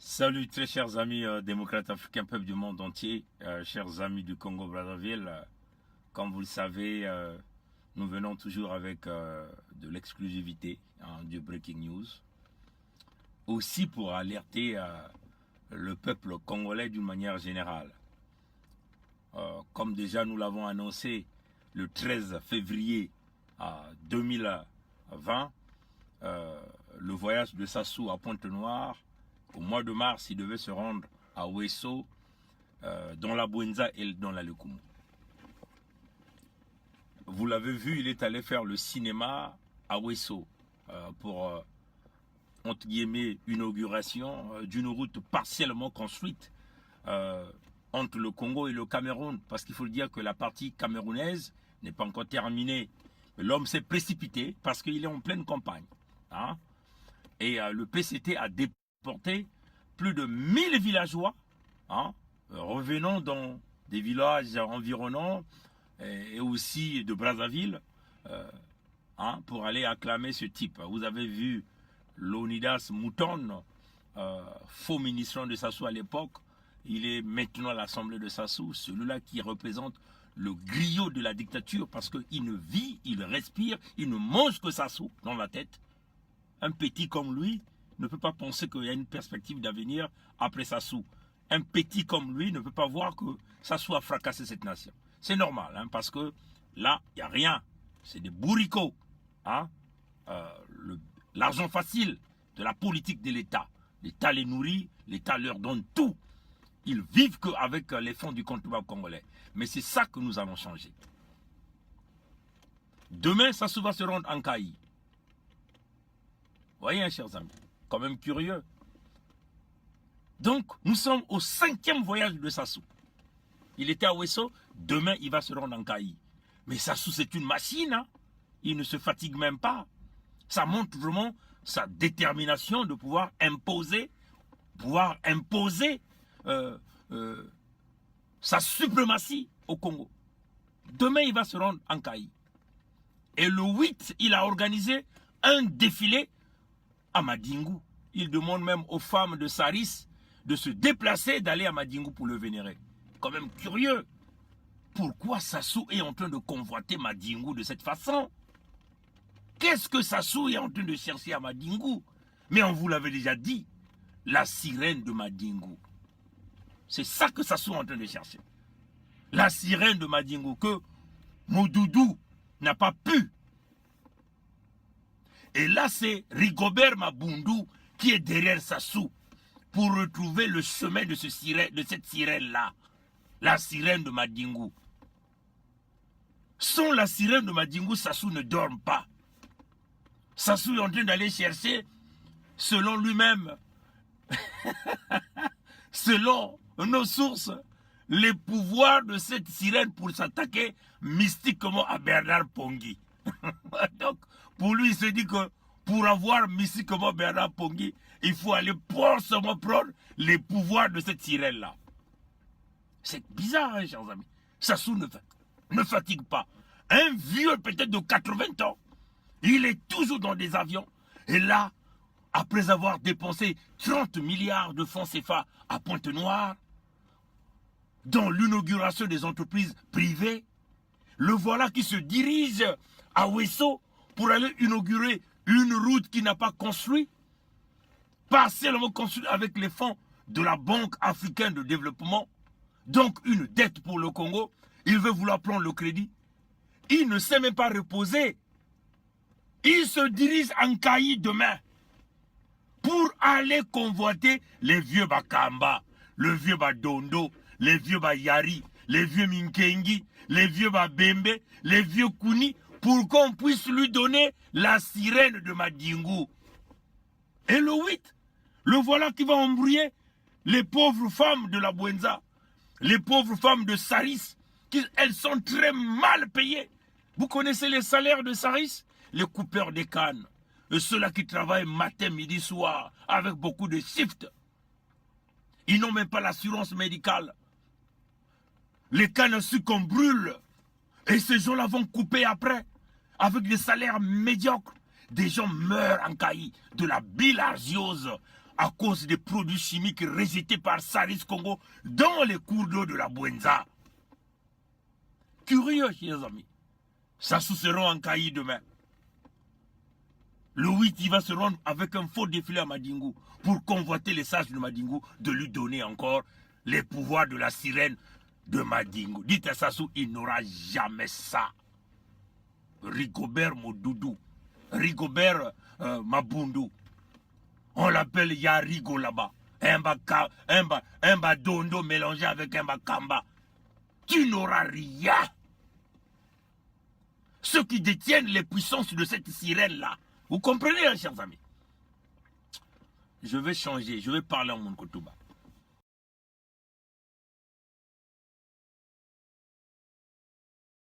Salut très chers amis démocrates africains, peuple du monde entier, chers amis du Congo-Brazzaville. Comme vous le savez, nous venons toujours avec de l'exclusivité, du breaking news. Aussi pour alerter le peuple congolais d'une manière générale. Comme déjà nous l'avons annoncé le 13 février 2020, le voyage de Sassou à Pointe-Noire. Au mois de mars, il devait se rendre à Ouesso, dans la Bouenza et dans la Lekumu. Vous l'avez vu, il est allé faire le cinéma à Ouesso pour, entre guillemets, inauguration d'une route partiellement construite entre le Congo et le Cameroun. Parce qu'il faut le dire que la partie camerounaise n'est pas encore terminée. L'homme s'est précipité parce qu'il est en pleine campagne. Hein? Et le PCT a déporté plus de 1000 villageois, revenant dans des villages environnants et aussi de Brazzaville, pour aller acclamer ce type. Vous avez vu Leonidas Mouton, faux ministre de Sassou à l'époque. Il est maintenant à l'Assemblée de Sassou, celui-là qui représente le griot de la dictature parce qu'il ne vit, il respire, il ne mange que Sassou dans la tête. Un petit comme lui ne peut pas penser qu'il y a une perspective d'avenir après Sassou. Un petit comme lui ne peut pas voir que Sassou a fracassé cette nation. C'est normal, parce que là, il n'y a rien. C'est des bourricots. L'argent facile de la politique de l'État. L'État les nourrit, l'État leur donne tout. Ils vivent qu'avec les fonds du contribuable congolais. Mais c'est ça que nous allons changer. Demain, Sassou va se rendre en Kaï. Voyez, chers amis, quand même curieux. Donc, nous sommes au 5e voyage de Sassou. Il était à Ouesso, demain il va se rendre en Kaï. Mais Sassou, c'est une machine, il ne se fatigue même pas. Ça montre vraiment sa détermination de pouvoir imposer sa suprématie au Congo. Demain, il va se rendre en Kaï. Et le 8, il a organisé un défilé à Madingu. Il demande même aux femmes de Saris de se déplacer, d'aller à Madingu pour le vénérer. Quand même curieux. Pourquoi Sassou est en train de convoiter Madingu de cette façon? Qu'est-ce que Sassou est en train de chercher à Madingu? Mais on vous l'avait déjà dit, la sirène de Madingu. C'est ça que Sassou est en train de chercher. La sirène de Madingu que Moudoudou n'a pas pu. Et là, c'est Rigobert Mabundu qui est derrière Sassou pour retrouver le chemin de cette sirène-là. La sirène de Madingu. Sans la sirène de Madingu, Sassou ne dort pas. Sassou est en train d'aller chercher, selon lui-même, selon nos sources, les pouvoirs de cette sirène pour s'attaquer mystiquement à Bernard Pongui. Donc, pour lui, il se dit que pour avoir mystiquement Bernard Pongui, il faut aller forcément prendre les pouvoirs de cette sirène-là. C'est bizarre, chers amis. Sassou ne fatigue pas. Un vieux peut-être de 80 ans, il est toujours dans des avions. Et là, après avoir dépensé 30 milliards de francs CFA à Pointe-Noire, dans l'inauguration des entreprises privées, le voilà qui se dirige à Ouesso pour aller inaugurer une route qu'il n'a pas construite, partiellement construite avec les fonds de la Banque africaine de développement, donc une dette pour le Congo. Il veut vouloir prendre le crédit. Il ne sait même pas reposer. Il se dirige en Kaï demain pour aller convoiter les vieux Bakamba, le vieux Badondo, les vieux Bayari, les vieux Minkengi, les vieux Babembe, les vieux Kuni, pour qu'on puisse lui donner la sirène de Madingu. Et le 8, le voilà qui va embrouiller les pauvres femmes de la Bouenza, les pauvres femmes de Saris, elles sont très mal payées. Vous connaissez les salaires de Saris? Les coupeurs des cannes, ceux-là qui travaillent matin, midi, soir, avec beaucoup de shifts. Ils n'ont même pas l'assurance médicale. Les cannes à sucre qu'on brûle. Et ces gens-là vont couper après, avec des salaires médiocres. Des gens meurent en Kaï de la bilharziose à cause des produits chimiques rejetés par Saris Congo dans les cours d'eau de la Bwenza. Curieux, chers amis. Sassou sera en Kaï demain. Le 8, il va se rendre avec un faux défilé à Madingu pour convoiter les sages de Madingu, de lui donner encore les pouvoirs de la sirène de Madingu. Dites à Sassou, il n'aura jamais ça. Rigobert Modoudou, Rigobert Mabundu, on l'appelle Yarigo là-bas. Un bas dondo mélangé avec un bas kamba. Tu n'auras rien. Ceux qui détiennent les puissances de cette sirène-là. Vous comprenez, hein, chers amis? Je vais changer, je vais parler en mon Kotoba.